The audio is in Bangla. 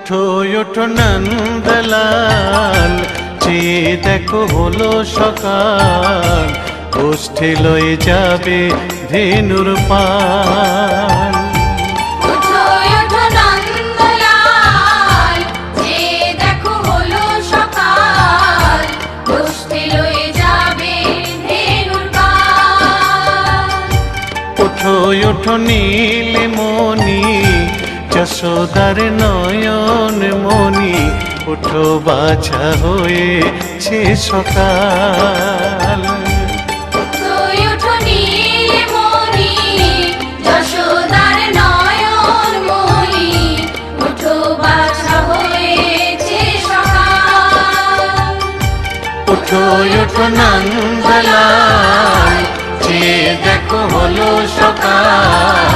ওঠো ওঠো নন্দলাল, চেয়ে দেখো হলো সকাল, গোষ্ঠী লয়ে যাবে ধেনুর পাল। ওঠো ওঠো নন্দলাল, চেয়ে দেখো হলো সকাল, গোষ্ঠী লয়ে যাবে ধেনুর পাল। ওঠো ওঠো নীলমণি, যশোদার নয়ন মণি, ওঠো বাছা হয়েছে সকাল। ওঠো ওঠো নীলমণি, যশোদার নয়ন মণি, ওঠো বাছা হয়েছে সকাল। ওঠো ওঠো নন্দলাল, চেয়ে দেখো হলো সকাল।